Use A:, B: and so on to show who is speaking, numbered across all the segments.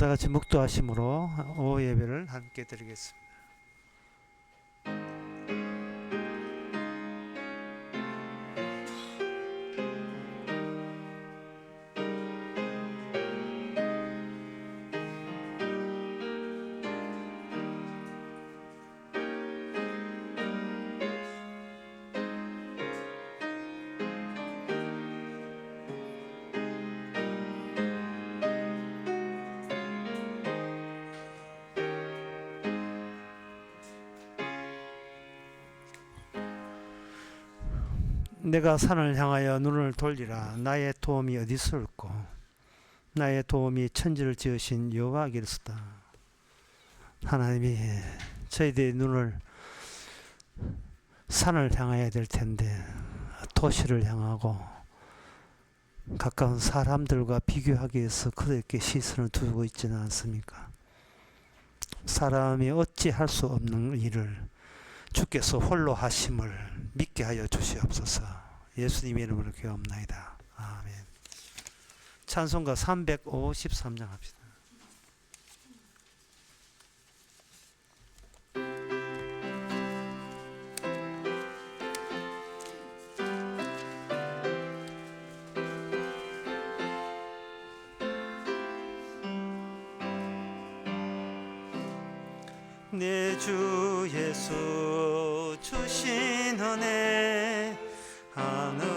A: 다 같이 묵도하심으로 오후 예배를 함께 드리겠습니다. 내가 산을 향하여 눈을 돌리라. 나의 도움이 어디서 올꼬? 나의 도움이 천지를 지으신 여호와께로서다. 하나님이 저희들의 눈을 산을 향해야 될 텐데 도시를 향하고 가까운 사람들과 비교하기 위해서 그렇게 시선을 두고 있지는 않습니까? 사람이 어찌 할 수 없는 일을 주께서 홀로 하심을 믿게 하여 주시옵소서. 예수님의 이름으로 기도합나이다. 아멘. 찬송가 353장 합시다. 내 주 예수 주신 은혜 한없건만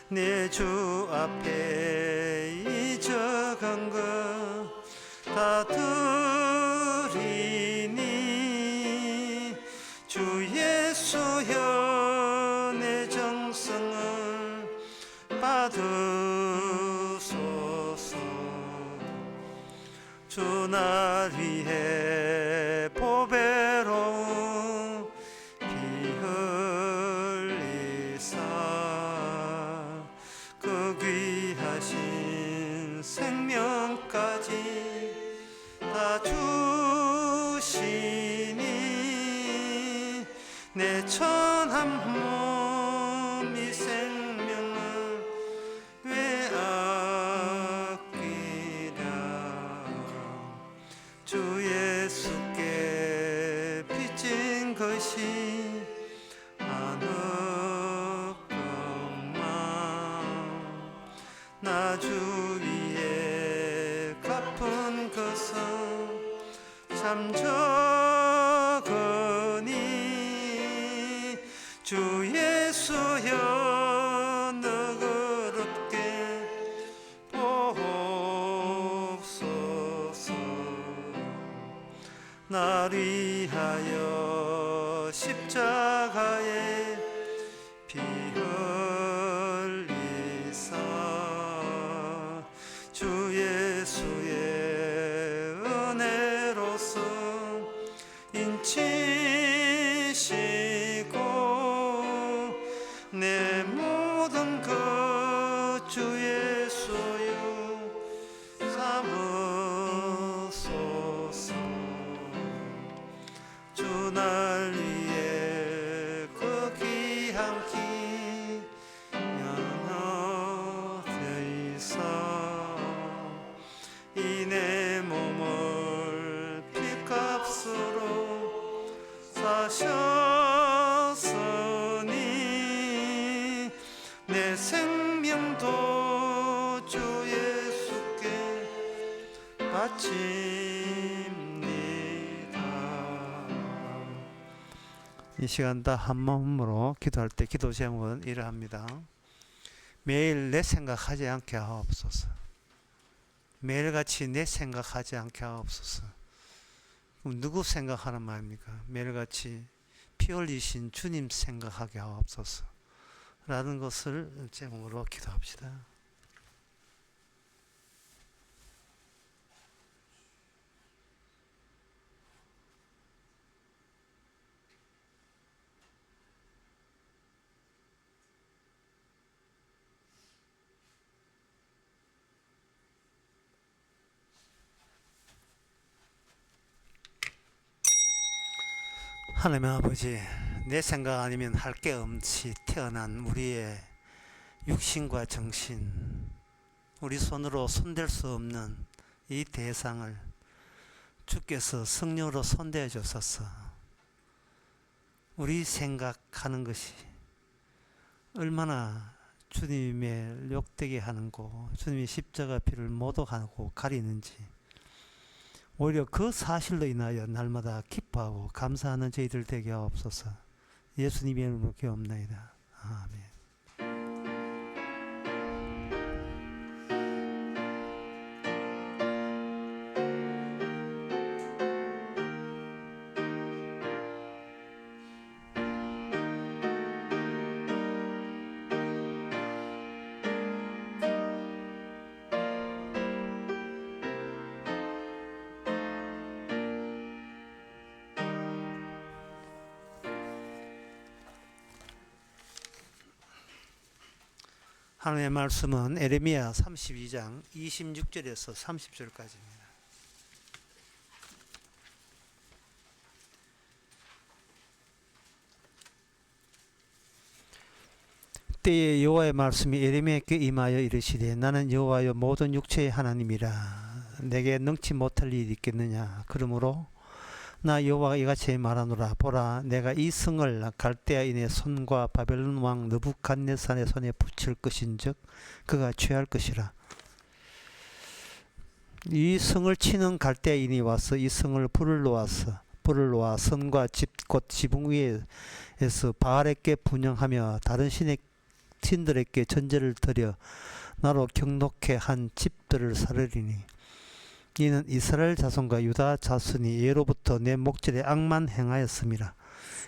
A: 내 주 앞에 잊어간 것 다 드리니 주 예수여 내 정성을 받으소서. 주 날 위해 보배로운 피 흘리사 그 귀하신 생명까지 다 주시니 내 천한 몸 이 생명을 왜 주 예수께 빚진 것이 한없건만 나 주 위에 갚은 것은 참 적으니 주 예수여 너그럽게 보옵소서. 날 위하여 십자가에 피 흘리사 주 예수의 은혜로서 인치시고 내 모든 것 주 예수여 삼으소서. 주 날 위해 그 귀한 피 연어되이사 이 내 몸을 피값으로 사셨으니 내 생명도 주 예수께 바칩니다. 이 시간 다 한 마음으로 기도할 때 기도 제목은 이러합니다. 매일 내 생각하지 않게 하옵소서. 매일같이 내 생각하지 않게 하옵소서. 그럼 누구 생각하는 말입니까? 매일같이 피 흘리신 주님 생각하게 하옵소서 라는 것을 제목으로 기도합시다. 하나님 아버지, 내 생각 아니면 할 게 없이 태어난 우리의 육신과 정신, 우리 손으로 손댈 수 없는 이 대상을 주께서 성령으로 손대어 주소서. 우리 생각하는 것이 얼마나 주님의 욕되게 하는고 주님의 십자가 피를 모독하고 가리는지 오히려 그 사실로 인하여 날마다 기뻐하고 감사하는 저희들 되게 하옵소서. 예수님의 이름으로 기도합나이다. 아멘. 하나님의 말씀은 에레미야 32장 26절에서 30절까지입니다. 때에 여호와의 말씀이 에레미야에게 임하여 이르시되 나는 여호와여 모든 육체의 하나님이라 내게 능치 못할 일이 있겠느냐. 그러므로 나 여호와가 이같이 말하노라. 보라, 내가 이 성을 갈대아인의 손과 바벨론 왕 느부갓네살의 손에 붙일 것인즉 그가 취할 것이라. 이 성을 치는 갈대아인이 와서 이 성을 불을 놓아 성과 집 곧 지붕 위에서 바알에게 분향하며 다른 신들에게 전제를 드려 나로 경록해 한 집들을 사르리니 이는 이스라엘 자손과 유다 자손이 예로부터 내 목전에 악만 행하였음이라.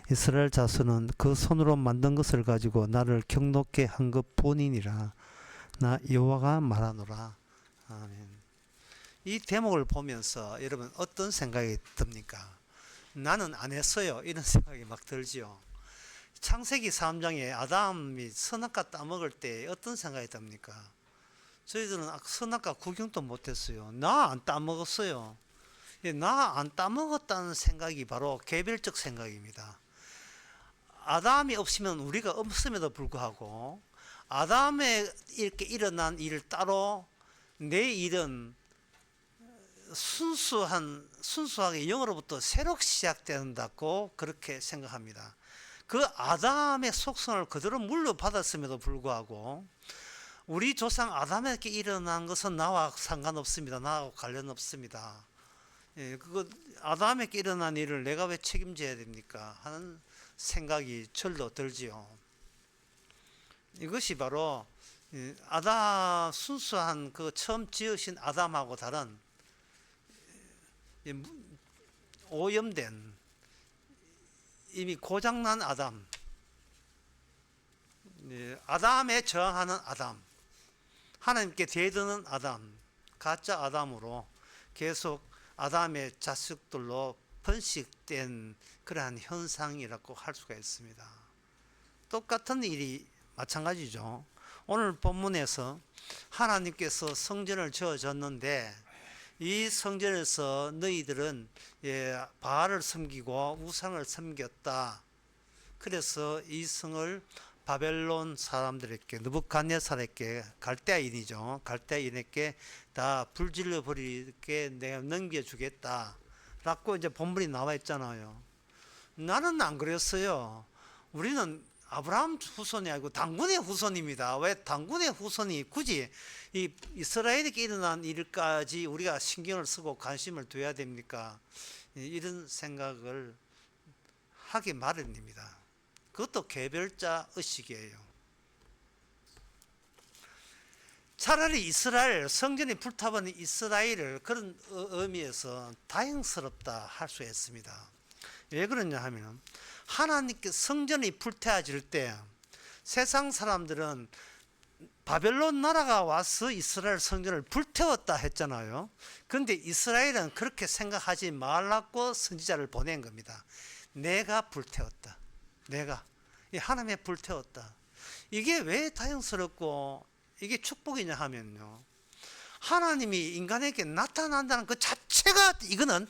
A: 이스라엘 자손은 그 손으로 만든 것을 가지고 나를 경록게 한 것 뿐이니라. 나 여호와가 말하노라. 아멘. 이 대목을 보면서 여러분 어떤 생각이 듭니까? 나는 안 했어요. 이런 생각이 막 들지요. 창세기 3장에 아담이 선악과 따먹을 때 어떤 생각이 듭니까? 저희들은 선악과 구경도 못했어요. 나 안 따먹었어요. 나 안 따먹었다는 생각이 바로 개별적 생각입니다. 아담이 없으면 우리가 없음에도 불구하고 아담에 이렇게 일어난 일을 따로 내 일은 순수하게 영으로부터 새로 시작된다고 그렇게 생각합니다. 그 아담의 속성을 그대로 물려받았음에도 불구하고 우리 조상 아담에게 일어난 것은 나와 상관없습니다. 나하고 관련 없습니다. 그거 아담에게 일어난 일을 내가 왜 책임져야 됩니까? 하는 생각이 절로 들지요. 이것이 바로 순수한 그 처음 지으신 아담하고 다른 오염된 이미 고장난 아담, 아담에 저항하는 아담, 하나님께 대드는 아담, 가짜 아담으로 계속 아담의 자식들로 번식된 그러한 현상이라고 할 수가 있습니다. 똑같은 일이 마찬가지죠. 오늘 본문에서 하나님께서 성전을 지어줬는데 이 성전에서 너희들은 바알을 섬기고 우상을 섬겼다. 그래서 이 성을 바벨론 사람들에게 느부갓네살에게 갈대아인이죠. 갈대아인에게 다 불질러 버리게 내가 넘겨주겠다. 라고 이제 본문이 나와 있잖아요. 나는 안 그랬어요. 우리는 아브라함 후손이 아니고 당군의 후손입니다. 왜 당군의 후손이 굳이 이 이스라엘에게 일어난 일까지 우리가 신경을 쓰고 관심을 둬야 됩니까? 이런 생각을 하기 마련입니다. 그것도 개별자 의식이에요. 차라리 이스라엘, 성전이 불타버린 이스라엘을 그런 의미에서 다행스럽다 할 수 있습니다. 왜 그러냐 하면 하나님께 성전이 불태워질 때 세상 사람들은 바벨론 나라가 와서 이스라엘 성전을 불태웠다 했잖아요. 그런데 이스라엘은 그렇게 생각하지 말라고 선지자를 보낸 겁니다. 내가 불태웠다. 내가 하나님의 불태웠다. 이게 왜 다행스럽고 이게 축복이냐 하면요, 하나님이 인간에게 나타난다는 그 자체가 이거는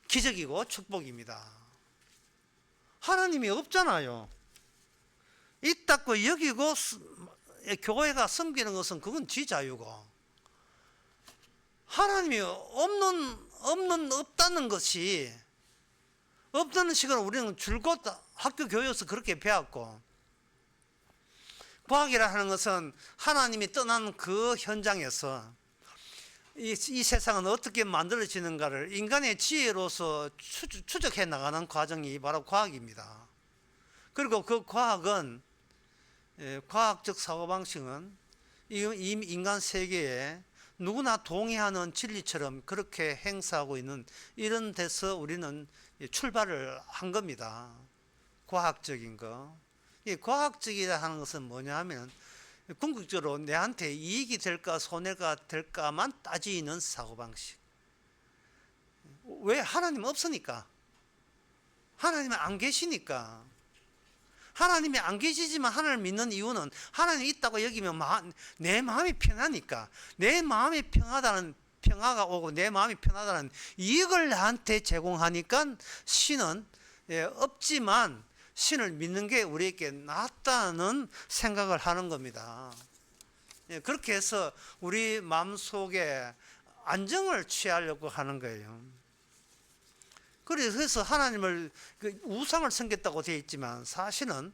A: 기적이고 축복입니다. 하나님이 없잖아요. 있다고 여기고 교회가 섬기는 것은 그건 지 자유고, 하나님이 없다는 것이, 없다는 시간을 우리는 줄곧 학교 교육에서 그렇게 배웠고, 과학이라 하는 것은 하나님이 떠난 그 현장에서 이 세상은 어떻게 만들어지는가를 인간의 지혜로서 추적해 나가는 과정이 바로 과학입니다. 그리고 그 과학은, 과학적 사고방식은 이 인간 세계에 누구나 동의하는 진리처럼 그렇게 행사하고 있는 이런 데서 우리는 출발을 한 겁니다. 과학적인 거. 이 과학적이라 하는 것은 뭐냐 하면 궁극적으로 내한테 이익이 될까 손해가 될까만 따지는 사고방식. 왜? 하나님 없으니까. 하나님은 안 계시니까. 하나님이 안 계시지만 하나님을 믿는 이유는 하나님이 있다고 여기면 내 마음이 편하니까. 내 마음이 평화가 오고 내 마음이 편하다는 이익을 나한테 제공하니까 신은 없지만 신을 믿는 게 우리에게 낫다는 생각을 하는 겁니다. 그렇게 해서 우리 마음속에 안정을 취하려고 하는 거예요. 그래서 하나님을 우상을 섬겼다고 되어 있지만 사실은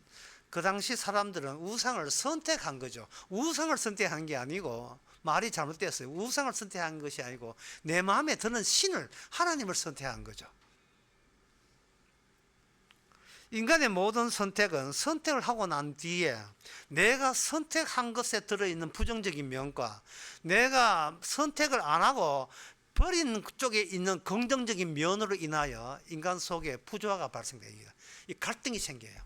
A: 그 당시 사람들은 우상을 선택한 거죠. 우상을 선택한 게 아니고, 말이 잘못됐어요. 우상을 선택한 것이 아니고 내 마음에 드는 신을, 하나님을 선택한 거죠. 인간의 모든 선택은 선택을 하고 난 뒤에 내가 선택한 것에 들어있는 부정적인 면과 내가 선택을 안 하고 버린 쪽에 있는 긍정적인 면으로 인하여 인간 속에 부조화가 발생됩니다. 이 갈등이 생겨요.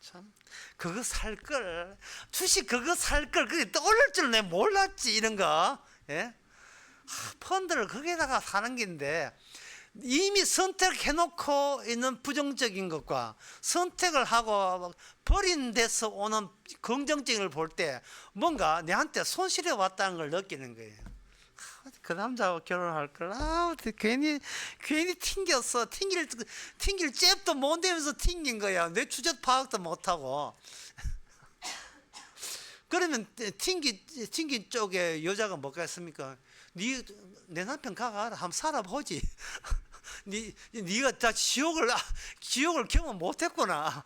A: 참, 그거 살 걸, 주식 그거 살 걸, 그게 떠오를 줄 내가 몰랐지, 이런 거. 예? 펀드를 거기에다가 사는 게인데, 이미 선택해놓고 있는 부정적인 것과 선택을 하고 버린 데서 오는 긍정적인 걸 볼 때 뭔가 내한테 손실이 왔다는 걸 느끼는 거예요. 그 남자하고 결혼할 걸, 괜히 튕겼어. 튕길 잽도 못 내면서 튕긴 거야. 내 주제 파악도 못하고. 그러면 튕긴 쪽에 여자가 뭐가 있습니까? 내 남편 가라, 한번 살아보지. 네가 다 지옥을 경험 못했구나.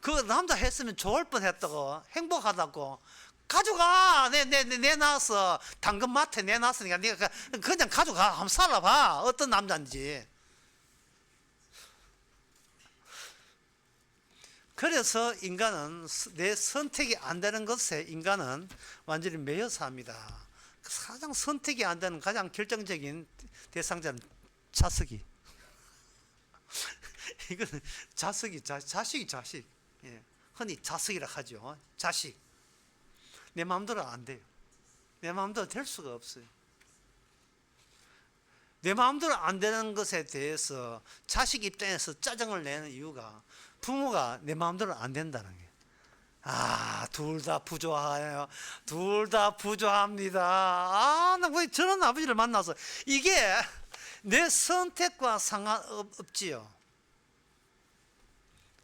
A: 그 남자 했으면 좋을 뻔했다고, 행복하다고. 가져가. 내 낳았어. 당근마트에 내놨으니까 네가 그냥 가져가. 한번 살아봐. 어떤 남자인지. 그래서 인간은 내 선택이 안 되는 것에 인간은 완전히 매여서 합니다. 가장 선택이 안 되는 가장 결정적인 대상자는 자식이. 이거는 자식. 예. 흔히 자식이라 하죠. 자식. 내 마음대로 안 돼요. 내 마음대로 될 수가 없어요. 내 마음대로 안 되는 것에 대해서 자식 입장에서 짜증을 내는 이유가 부모가 내 마음대로 안 된다는 거예요. 둘 다 부조해요. 둘 다 부조합니다. 나 왜 저런 아버지를 만나서, 이게 내 선택과 상관없지요.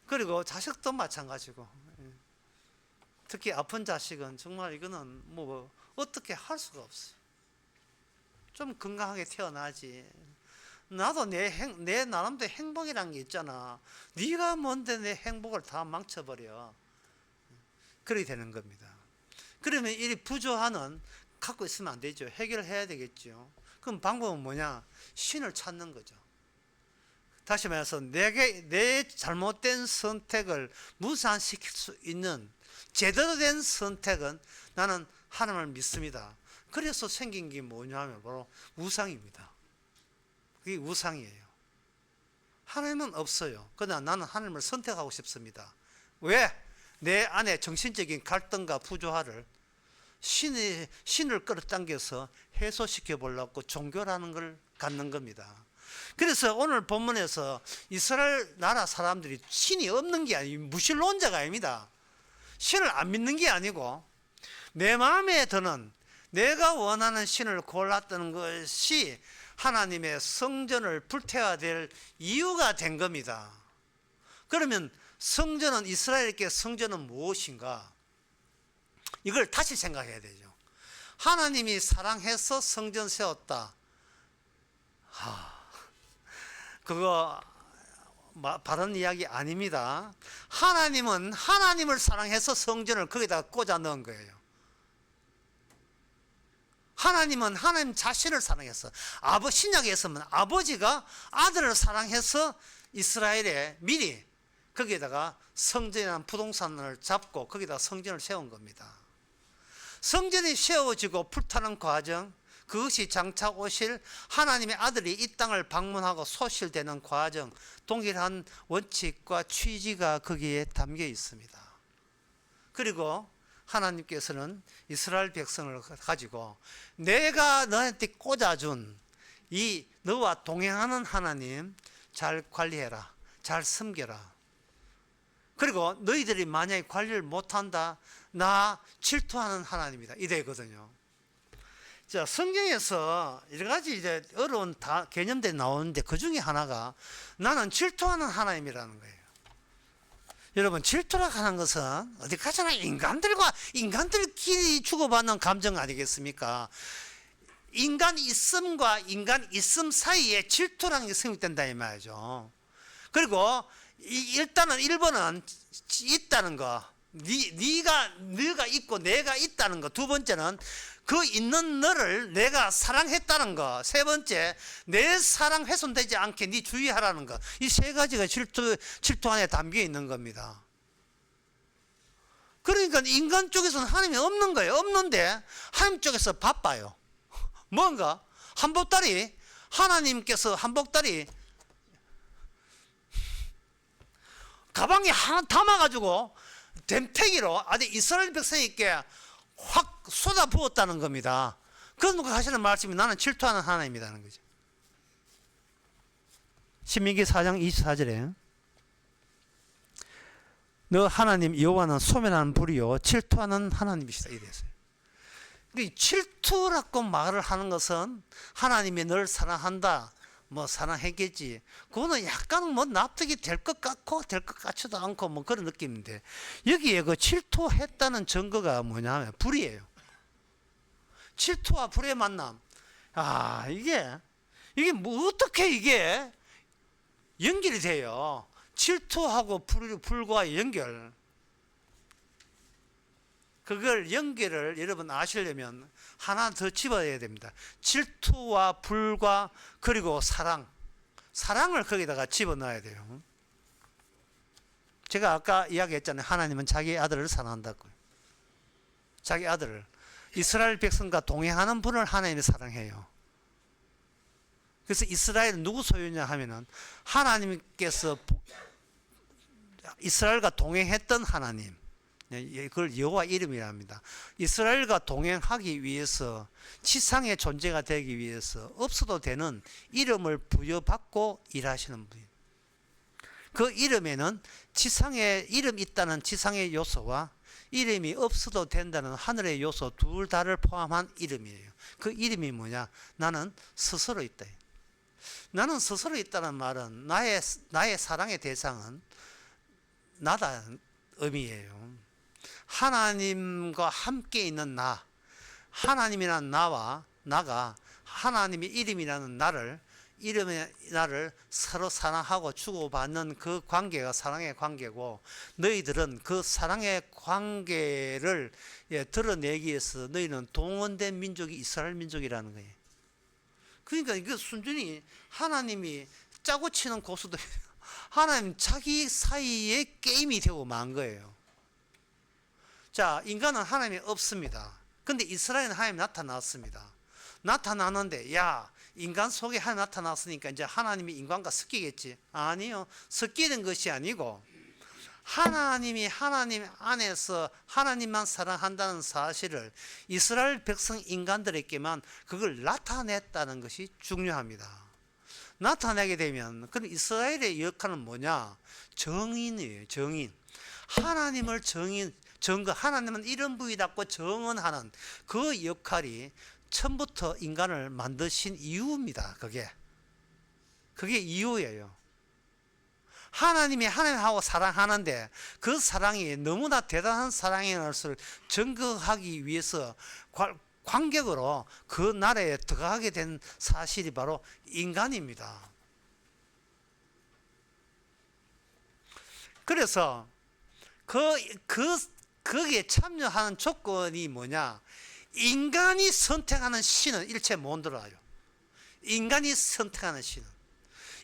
A: 그리고 자식도 마찬가지고. 특히 아픈 자식은 정말 이거는 뭐 어떻게 할 수가 없어요. 좀 건강하게 태어나지. 나도 내 나름대로 행복이란 게 있잖아. 네가 뭔데 내 행복을 다 망쳐버려. 그렇게 되는 겁니다. 그러면 이 부조화는 갖고 있으면 안 되죠. 해결해야 되겠죠. 그럼 방법은 뭐냐? 신을 찾는 거죠. 다시 말해서 내 잘못된 선택을 무산시킬 수 있는 제대로 된 선택은 나는 하나님을 믿습니다. 그래서 생긴 게 뭐냐면 바로 우상입니다. 그게 우상이에요. 하나님은 없어요. 그러나 나는 하나님을 선택하고 싶습니다. 왜? 내 안에 정신적인 갈등과 부조화를 신을 끌어당겨서 해소시켜 보려고 종교라는 걸 갖는 겁니다. 그래서 오늘 본문에서 이스라엘 나라 사람들이 신이 없는 게 아니고 무신론자가 아닙니다. 신을 안 믿는 게 아니고 내 마음에 드는 내가 원하는 신을 골랐던 것이 하나님의 성전을 불태워야 될 이유가 된 겁니다. 그러면 성전은, 이스라엘께 성전은 무엇인가? 이걸 다시 생각해야 되죠. 하나님이 사랑해서 성전 세웠다. 그거 바른 이야기 아닙니다. 하나님은 하나님을 사랑해서 성전을 거기다 꽂아 넣은 거예요. 하나님은 하나님 자신을 사랑해서, 신약에서는 아버지가 아들을 사랑해서 이스라엘에 미리 거기에다가 성전이라는 부동산을 잡고 거기다 성전을 세운 겁니다. 성전이 세워지고 불타는 과정, 그것이 장차 오실 하나님의 아들이 이 땅을 방문하고 소실되는 과정, 동일한 원칙과 취지가 거기에 담겨 있습니다. 그리고 하나님께서는 이스라엘 백성을 가지고 내가 너한테 꽂아준 이 너와 동행하는 하나님 잘 관리해라, 잘 섬겨라. 그리고 너희들이 만약에 관리를 못한다, 나 질투하는 하나님이다, 이래거든요. 자, 성경에서 여러 가지 이제 어려운 개념들이 나오는데 그 중에 하나가 나는 질투하는 하나님이라는 거예요. 여러분, 질투라고 하는 것은 어디 가잖아, 인간들끼리 주고받는 감정 아니겠습니까? 인간 있음과 인간 있음 사이에 질투라는 게 성립된다 이 말이죠. 그리고 일단은 1번은 있다는 거, 네가 있고 내가 있다는 거. 두 번째는 그 있는 너를 내가 사랑했다는 거. 세 번째, 내 사랑 훼손되지 않게 네 주의하라는 거. 이 세 가지가 질투 안에 담겨 있는 겁니다. 그러니까 인간 쪽에서는 하나님이 없는 거예요. 없는데 하나님 쪽에서 바빠요. 뭔가 하나님께서 한복다리 가방에 하나 담아가지고 댐태기로 아주 이스라엘 백성에게 확 쏟아 부었다는 겁니다. 그런 거 하시는 말씀이 나는 질투하는 하나님이라는 거죠. 신명기 4장 24절에 너 하나님 여호와는 소멸하는 불이요 질투하는 하나님이시다 이랬어요. 질투라고 말을 하는 것은 하나님이 널 사랑한다, 뭐 사랑했겠지, 그거는 약간 뭐 납득이 될 것 같고 될 것 같지도 않고 뭐 그런 느낌인데, 여기에 그 질투했다는 증거가 뭐냐면 불이에요. 질투와 불의 만남. 이게 뭐 어떻게 이게 연결이 돼요? 질투하고 불과 연결. 그걸 연결을 여러분 아시려면 하나 더 집어야 됩니다. 질투와 불과 그리고 사랑을 거기다가 집어넣어야 돼요. 제가 아까 이야기했잖아요. 하나님은 자기 아들을 사랑한다고. 자기 아들을, 이스라엘 백성과 동행하는 분을 하나님이 사랑해요. 그래서 이스라엘은 누구 소유냐 하면은 하나님께서 이스라엘과 동행했던 하나님, 그걸 여호와 이름이라 합니다. 이스라엘과 동행하기 위해서, 지상의 존재가 되기 위해서 없어도 되는 이름을 부여받고 일하시는 분이에요. 그 이름에는 지상에 이름 있다는 지상의 요소와 이름이 없어도 된다는 하늘의 요소 둘 다를 포함한 이름이에요. 그 이름이 뭐냐? 나는 스스로 있다. 나는 스스로 있다는 말은 나의 사랑의 대상은 나다 의미예요. 하나님과 함께 있는 나, 하나님이라는 나와 나가 하나님의 이름이라는 이름의 나를 서로 사랑하고 주고받는 그 관계가 사랑의 관계고, 너희들은 그 사랑의 관계를 드러내기 위해서 너희는 동원된 민족이 이스라엘 민족이라는 거예요. 그러니까 이거 순전히 하나님이 짜고 치는 고수도 하나님 자기 사이에 게임이 되고 만 거예요. 자, 인간은 하나님이 없습니다. 근데 이스라엘은 하나님이 나타났습니다. 나타나는데 인간 속에 하나님 나타났으니까 이제 하나님이 인간과 섞이겠지. 아니요. 섞이는 것이 아니고 하나님이 하나님 안에서 하나님만 사랑한다는 사실을 이스라엘 백성 인간들에게만 그걸 나타냈다는 것이 중요합니다. 나타내게 되면 그럼 이스라엘의 역할은 뭐냐? 정인이에요. 정인. 하나님을 하나님은 이런 부위답고 정언하는 그 역할이 처음부터 인간을 만드신 이유입니다. 그게 이유예요. 하나님이 하나님하고 사랑하는데 그 사랑이 너무나 대단한 사랑인 것을 증거하기 위해서 관객으로 그 나라에 들어가게 된 사실이 바로 인간입니다. 그래서 거기에 참여하는 조건이 뭐냐? 인간이 선택하는 신은 일체 못 들어요. 인간이 선택하는 신은.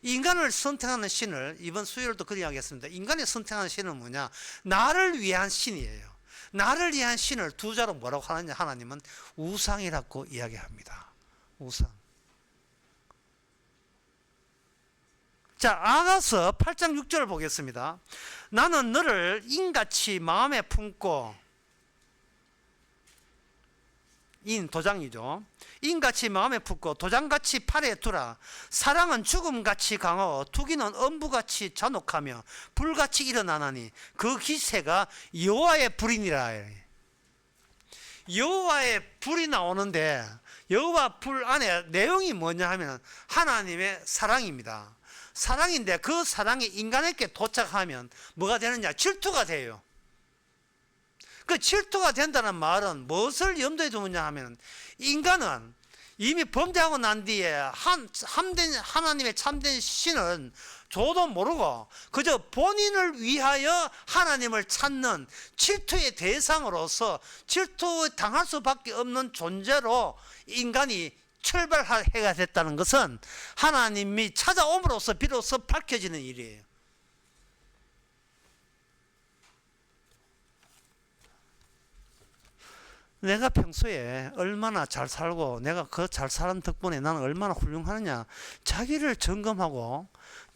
A: 인간을 선택하는 신을 이번 수요일도 그리 하겠습니다. 인간이 선택하는 신은 뭐냐? 나를 위한 신이에요. 나를 위한 신을 두 자로 뭐라고 하느냐? 하나님은 우상이라고 이야기합니다. 우상. 자, 아가서 8장 6절을 보겠습니다. 나는 너를 인같이 마음에 품고, 인 도장이죠. 인같이 마음에 품고 도장같이 팔에 두라. 사랑은 죽음같이 강하고 투기는 엄부같이 잔혹하며 불같이 일어나나니 그 기세가 여호와의 불이니라. 여호와의 불이 나오는데 여호와 불 안에 내용이 뭐냐 하면 하나님의 사랑입니다. 사랑인데 그 사랑이 인간에게 도착하면 뭐가 되느냐? 질투가 돼요. 그 질투가 된다는 말은 무엇을 염두에 두느냐 하면 인간은 이미 범죄하고 난 뒤에 하나님의 참된 신은 저도 모르고 그저 본인을 위하여 하나님을 찾는 질투의 대상으로서 질투당할 수밖에 없는 존재로 인간이 출발해가 됐다는 것은 하나님이 찾아옴으로써 비로소 밝혀지는 일이에요. 내가 평소에 얼마나 잘 살고 내가 그 잘 사는 덕분에 나는 얼마나 훌륭하느냐, 자기를 점검하고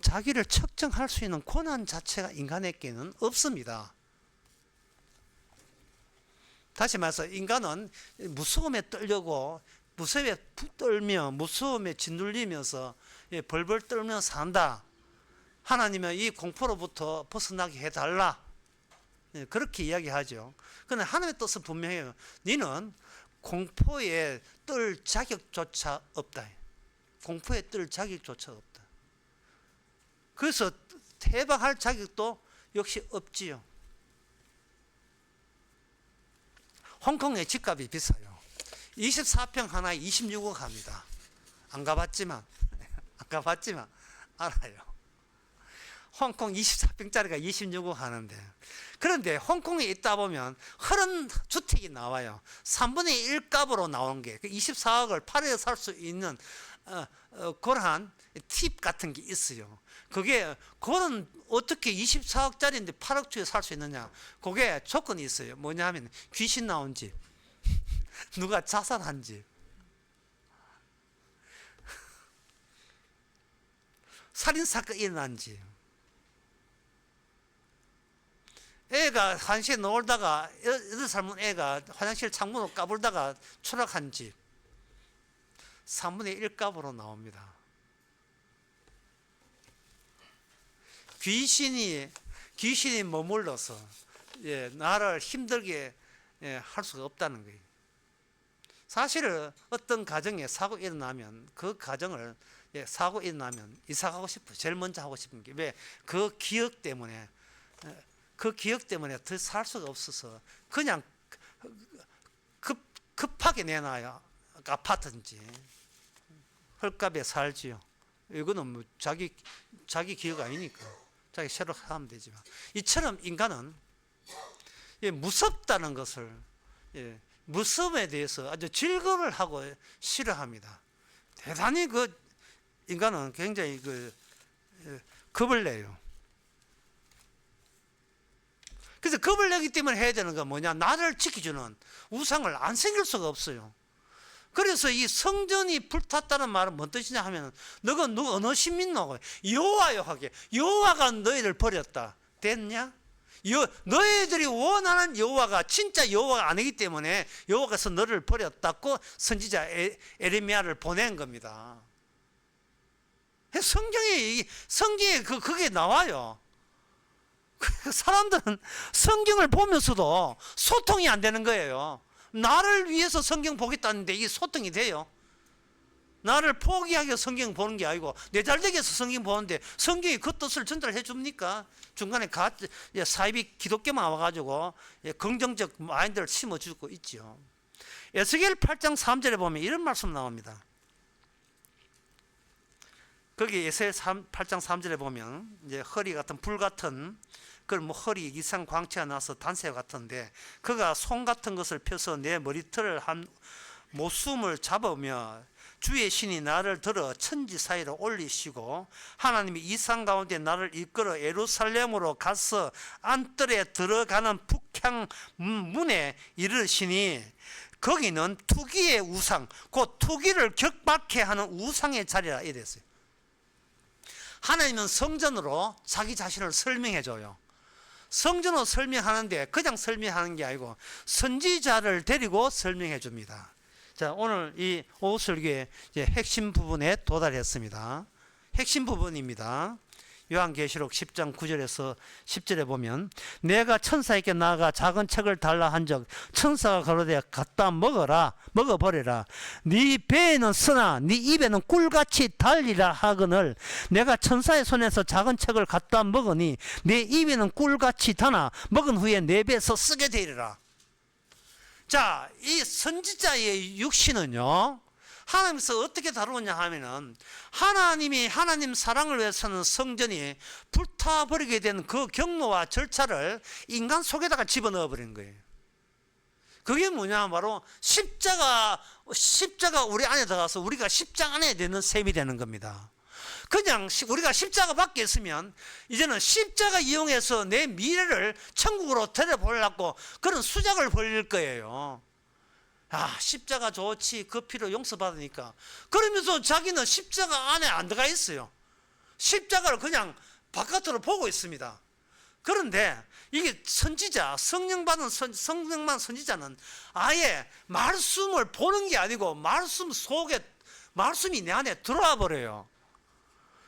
A: 자기를 측정할 수 있는 권한 자체가 인간에게는 없습니다. 다시 말해서 인간은 무서움에 떨려고 무서움에 떨며 무서움에 짓눌리면서 벌벌 떨면서 산다. 하나님은 이 공포로부터 벗어나게 해달라. 그렇게 이야기하죠. 그런데 하나님의 뜻은 분명해요. 너는 공포에 떨 자격조차 없다. 공포에 떨 자격조차 없다. 그래서 해방할 자격도 역시 없지요. 홍콩의 집값이 비싸요. 24평 하나에 26억 합니다. 안 가봤지만 알아요. 홍콩 24평짜리가 26억 하는데, 그런데 홍콩에 있다 보면 흐른 주택이 나와요. 3분의 1 값으로 나온 게 24억을 팔아서 살 수 있는 그러한 팁 같은 게 있어요. 그거는 어떻게 24억짜리인데 8억 주에 살 수 있느냐? 그게 조건이 있어요. 뭐냐 하면 귀신 나온 집, 누가 자살한 집, 살인사건이 일어난 집, 애가 화장실에 놀다가 8살 먹은 애가 화장실 창문을 까불다가 추락한 집, 3분의 1 값으로 나옵니다. 귀신이 머물러서 나를 힘들게 할 수가 없다는 거예요. 사실은 어떤 가정에 사고 일어나면 그 가정을 사고 일어나면 이사 가고 싶어요. 제일 먼저 하고 싶은 게 왜? 그 기억 때문에 더 살 수가 없어서 그냥 급하게 내놔요. 아파트인지 헐값에 살지요. 이거는 뭐 자기 기억 아니니까 자기 새로 하면 되지만, 이처럼 인간은 무섭다는 것을, 무서움에 대해서 아주 즐거움을 하고 싫어합니다. 대단히 인간은 굉장히 겁을 내요. 그래서 겁을 내기 때문에 해야 되는 건 뭐냐? 나를 지켜주는 우상을 안 생길 수가 없어요. 그래서 이 성전이 불탔다는 말은 뭔 뜻이냐 하면, 너가 어느 신민노? 여호와여 하게. 여호와가 너희를 버렸다. 됐냐? 너희들이 원하는 여호와가 진짜 여호와가 아니기 때문에 여호와께서 너를 버렸다고 선지자 에레미야를 보낸 겁니다. 성경에 그게 나와요. 사람들은 성경을 보면서도 소통이 안 되는 거예요. 나를 위해서 성경 보겠다는데 이게 소통이 돼요? 나를 포기하기 위해서 성경 보는 게 아니고 내 잘되기 위해서 성경 보는데 성경이 그 뜻을 전달해 줍니까? 중간에 사이비 기독교만 와가지고 긍정적 마인드를 심어주고 있죠. 에스겔 8장 3절에 보면 이런 말씀 나옵니다. 거기 에스겔 8장 3절에 보면 이제 허리 같은 불 같은 그걸 뭐 허리 이상 광채가 나서 단새 같은데 그가 손 같은 것을 펴서 내 머리털을 한 모숨을 잡으며 주의 신이 나를 들어 천지 사이로 올리시고 하나님이 이상 가운데 나를 이끌어 예루살렘으로 가서 안뜰에 들어가는 북향 문에 이르시니 거기는 투기의 우상 곧 투기를 격박해 하는 우상의 자리라 이랬어요. 하나님은 성전으로 자기 자신을 설명해 줘요. 성전으로 설명하는데 그냥 설명하는 게 아니고 선지자를 데리고 설명해 줍니다. 자, 오늘 이 오후 설교의 핵심 부분에 도달했습니다. 핵심 부분입니다. 요한계시록 10장 9절에서 10절에 보면 내가 천사에게 나아가 작은 책을 달라 한적 천사가 가로되 갖다 먹어버려라. 네 배에는 쓰나 네 입에는 꿀같이 달리라 하거늘 내가 천사의 손에서 작은 책을 갖다 먹으니 내 입에는 꿀같이 다나 먹은 후에 내 배에서 쓰게 되리라. 자, 이 선지자의 육신은요 하나님께서 어떻게 다루느냐 하면은 하나님이 하나님 사랑을 위해서는 성전이 불타버리게 된 그 경로와 절차를 인간 속에다가 집어넣어 버린 거예요. 그게 뭐냐 바로 십자가 우리 안에 들어가서 우리가 십자가 안에 되는 셈이 되는 겁니다. 그냥 우리가 십자가 밖에 있으면 이제는 십자가 이용해서 내 미래를 천국으로 데려보려고 그런 수작을 벌일 거예요. 아, 십자가 좋지, 그 피로 용서받으니까. 그러면서 자기는 십자가 안에 안 들어가 있어요. 십자가를 그냥 바깥으로 보고 있습니다. 그런데 이게 선지자, 성령받은 성령만 선지자는 아예 말씀을 보는 게 아니고 말씀 속에 말씀이 내 안에 들어와 버려요.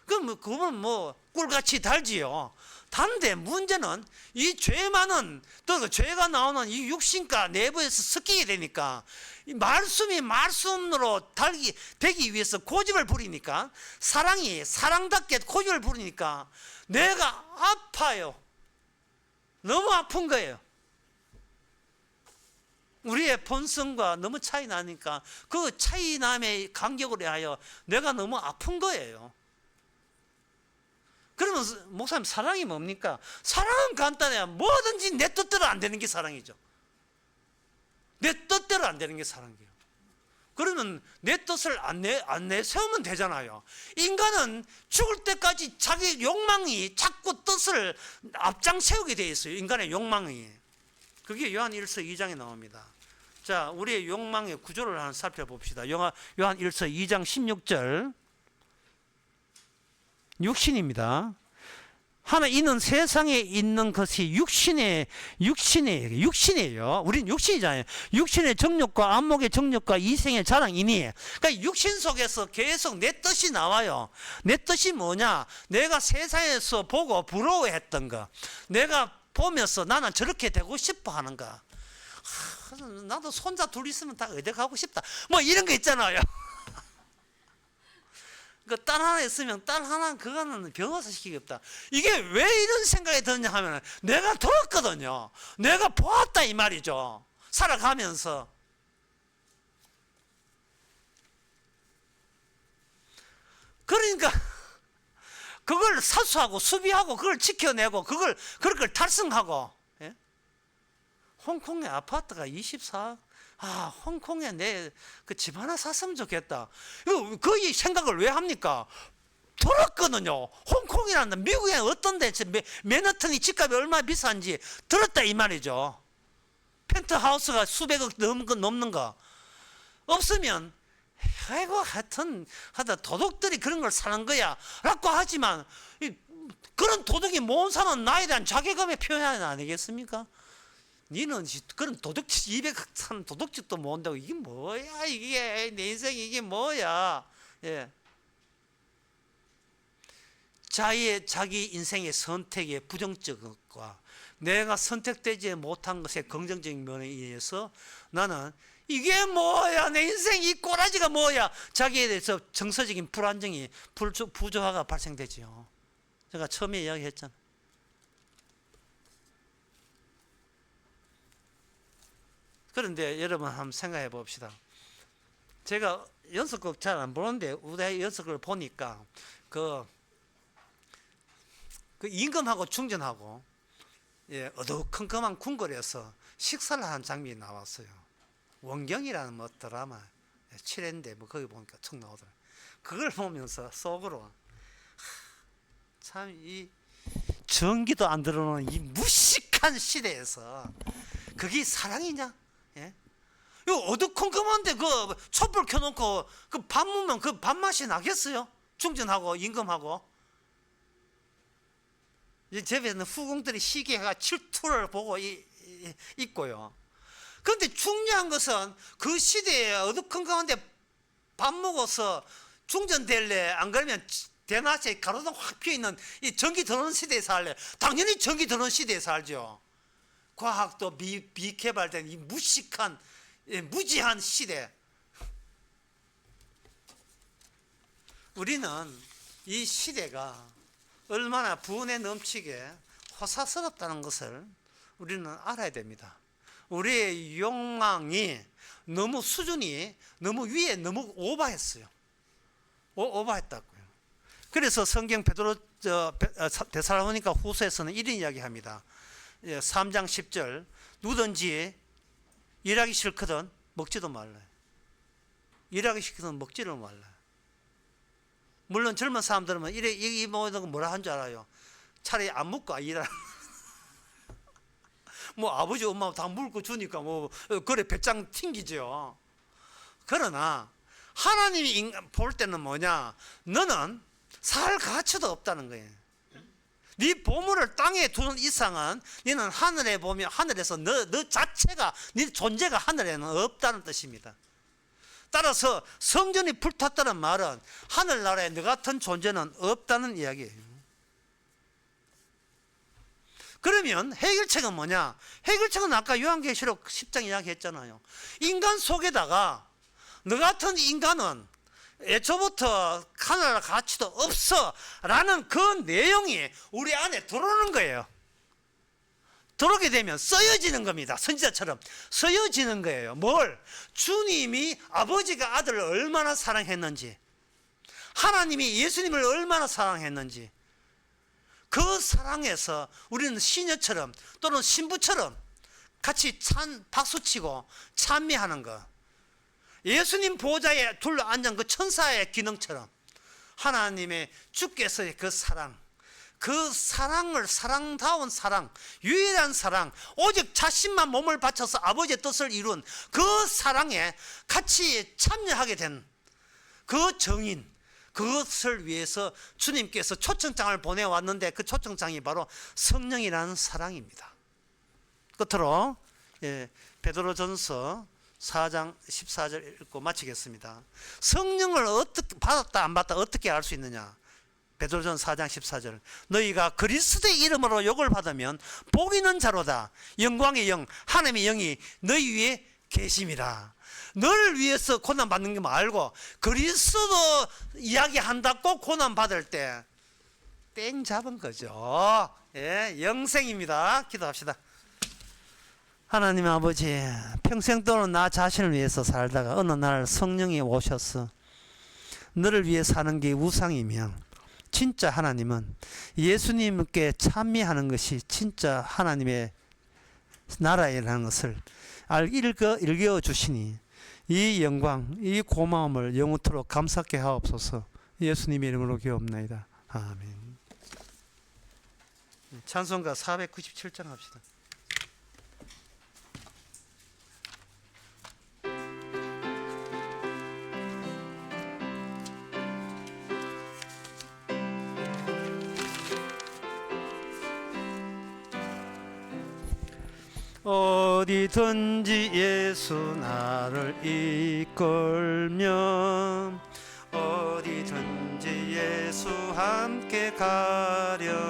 A: 그건 뭐 꿀같이 달지요. 단데 문제는 이 죄 많은 또 죄가 나오는 이 육신과 내부에서 섞이게 되니까 이 말씀이 말씀으로 되기 위해서 고집을 부리니까 사랑이 사랑답게 고집을 부리니까 내가 아파요. 너무 아픈 거예요. 우리의 본성과 너무 차이 나니까 그 차이남의 간격으로 하여 내가 너무 아픈 거예요. 그러면 목사님 사랑이 뭡니까? 사랑은 간단해요. 뭐든지 내 뜻대로 안 되는 게 사랑이죠. 내 뜻대로 안 되는 게 사랑이에요. 그러면 내 뜻을 안 내세우면 되잖아요. 인간은 죽을 때까지 자기 욕망이 자꾸 뜻을 앞장 세우게 돼 있어요. 인간의 욕망이. 그게 요한 1서 2장에 나옵니다. 자, 우리의 욕망의 구조를 한번 살펴봅시다. 요한 1서 2장 16절 육신입니다. 하나 이는 세상에 있는 것이 육신이에요. 우린 육신이잖아요. 육신의 정욕과 안목의 정욕과 이생의 자랑이니. 그러니까 육신 속에서 계속 내 뜻이 나와요. 내 뜻이 뭐냐? 내가 세상에서 보고 부러워했던 거. 내가 보면서 나는 저렇게 되고 싶어 하는 거. 나도 손자 둘 있으면 다 의대 가고 싶다. 뭐 이런 거 있잖아요. 그 딸 하나 있으면 딸 하나 그거는 변호사 시키겠다. 이게 왜 이런 생각이 드느냐 하면 내가 들었거든요. 내가 보았다 이 말이죠. 살아가면서. 그러니까 그걸 사수하고 수비하고 그걸 지켜내고 그걸 달성하고. 예? 홍콩의 아파트가 24. 홍콩에 내 그 집 하나 샀으면 좋겠다. 그 생각을 왜 합니까? 들었거든요. 홍콩이라는 미국에 어떤 데 맨하튼이 집값이 얼마나 비싼지 들었다 이 말이죠. 펜트하우스가 수백억 넘는 거 없으면 아이고 하여튼 도둑들이 그런 걸 사는 거야 라고 하지만 그런 도둑이 모은 사람은 나에 대한 자괴감의 표현 아니겠습니까? 니는 그런 도둑질 200억 산 도둑질도 모은다고 이게 뭐야? 이게 내 인생 이게 뭐야? 예. 자기 인생의 선택의 부정적 것과 내가 선택되지 못한 것의 긍정적인 면에 의해서 나는 이게 뭐야? 내 인생 이 꼬라지가 뭐야? 자기에 대해서 정서적인 불안정이 부조화가 발생되지요. 제가 처음에 이야기했잖아요. 그런데 여러분 한번 생각해 봅시다. 제가 연속극 잘 안 보는데 우리 연속극을 보니까 그 임금하고 중전하고 어두컴컴한 궁궐에서 식사를 하는 장면이 나왔어요. 원경이라는 뭐 드라마 7회인데 뭐 거기 보니까 쭉 나오더라고요. 그걸 보면서 속으로 참 이 전기도 안 들어오는 이 무식한 시대에서 그게 사랑이냐? 예? 이거 어두컴컴한데 그 촛불 켜놓고 그 밥 먹으면 그 밥맛이 나겠어요? 중전하고 임금하고. 제 집에는 후궁들이 시계가 질투를 보고 있고요. 그런데 중요한 것은 그 시대에 어두컴컴한데 밥 먹어서 중전될래? 안 그러면 대낮에 가로등 확 피어있는 이 전기 들어오는 시대에 살래? 당연히 전기 들어오는 시대에 살죠. 과학도 비개발된 이 무식한 무지한 시대. 우리는 이 시대가 얼마나 분에 넘치게 호사스럽다는 것을 우리는 알아야 됩니다. 우리의 욕망이 너무 수준이 너무 위에 너무 오버했어요. 오버했다고요. 그래서 성경 데살로니가 후서에서는 이런 이야기합니다. 3장 10절 누구든지 일하기 싫거든 먹지도 말라. 일하기 싫거든 먹지를 말라. 물론 젊은 사람들은 이 모든 거 뭐라 한 줄 알아요? 차라리 안 먹고 일하라. 뭐 아버지 엄마 다 물고 주니까 뭐 그래 배짱 튕기죠. 그러나 하나님이 볼 때는 뭐냐? 너는 살 가치도 없다는 거예요. 네 보물을 땅에 두는 이상은 너는 하늘에 보면 하늘에서 너 자체가 네 존재가 하늘에는 없다는 뜻입니다. 따라서 성전이 불탔다는 말은 하늘나라에 너 같은 존재는 없다는 이야기예요. 그러면 해결책은 뭐냐? 해결책은 아까 요한계시록 10장 이야기했잖아요. 인간 속에다가 너 같은 인간은 애초부터 하늘나라 가치도 없어 라는 그 내용이 우리 안에 들어오는 거예요. 들어오게 되면 쓰여지는 겁니다. 선지자처럼 쓰여지는 거예요. 뭘? 주님이 아버지가 아들을 얼마나 사랑했는지, 하나님이 예수님을 얼마나 사랑했는지, 그 사랑에서 우리는 시녀처럼 또는 신부처럼 같이 박수치고 찬미하는 것. 예수님 보좌에 둘러 앉은 그 천사의 기능처럼 하나님의 주께서의 그 사랑, 그 사랑을, 사랑다운 사랑, 유일한 사랑, 오직 자신만 몸을 바쳐서 아버지의 뜻을 이룬 그 사랑에 같이 참여하게 된 그 정인, 그것을 위해서 주님께서 초청장을 보내왔는데 그 초청장이 바로 성령이라는 사랑입니다. 끝으로 베드로전서 4장 14절 읽고 마치겠습니다. 성령을 어떻게 받았다 안 받았다 어떻게 알 수 있느냐? 베드로전서 4장 14절 너희가 그리스도의 이름으로 욕을 받으면 복 있는 자로다. 영광의 영 하나님의 영이 너희 위에 계심이라. 너를 위해서 고난 받는 게 말고 그리스도 이야기한다고 고난 받을 때 땡 잡은 거죠. 영생입니다. 기도합시다. 하나님 아버지, 평생 동안 나 자신을 위해서 살다가 어느 날 성령이 오셔서 너를 위해 사는 게 우상이며 진짜 하나님은 예수님께 찬미하는 것이 진짜 하나님의 나라라는 것을 일깨워 주시니 이 영광, 이 고마움을 영원토록 감사케 하옵소서. 예수님의 이름으로 기도옵나이다. 아멘. 찬송가 497장 합시다. 어디든지 예수 나를 이끌며 어디든지 예수 함께 가려네.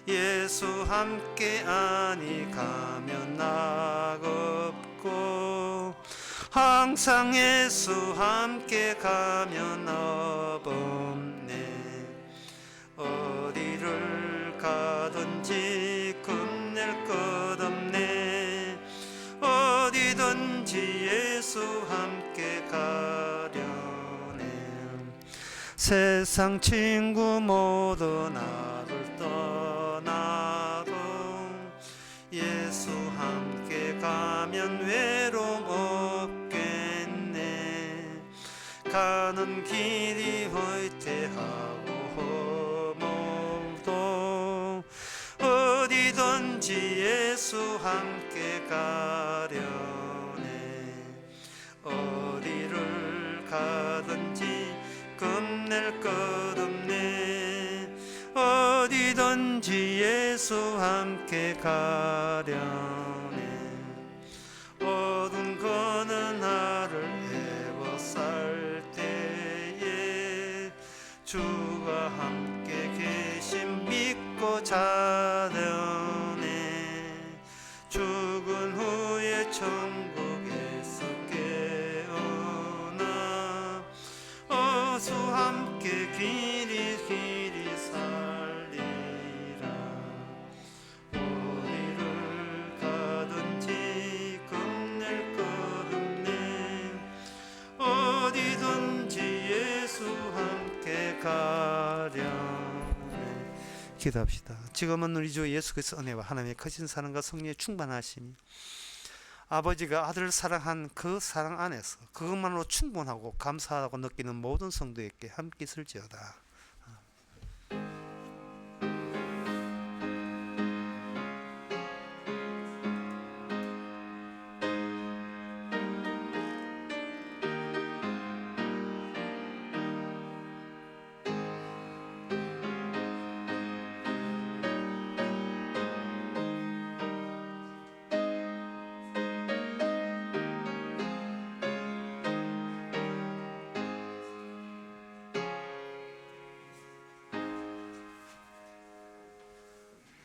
A: 예수 함께 아니 가면 낙없고 항상 예수 함께 가면 업없네. 어디를 가든지 겁낼 것 없네. 세상 친구 모두 나를 떠나도 예수 함께 가면 외로움 없겠네. 가는 길이 허이태하고 험하도 어디든지 예수 함께 가려네. 어디를 가든지 겁낼 것 없네. 어디든지 예수 함께 가려네. 어두운 거는 나를 헤워쌀 때에 주가 함께 계심 믿고 자려네. 죽은 후에 천국에서 깨어나 어수 함께 길이 살리라. 어디를 가든지 겁낼 것 없네. 어디든지 예수 함께 가려네. 기도합시다. 지금은 우리 주 예수 그리스도의 은혜와 하나님의 크신 사랑과 성령의 충만하심이 아버지가 아들을 사랑한 그 사랑 안에서 그것만으로 충분하고 감사하고 느끼는 모든 성도에게 함께 있을지어다.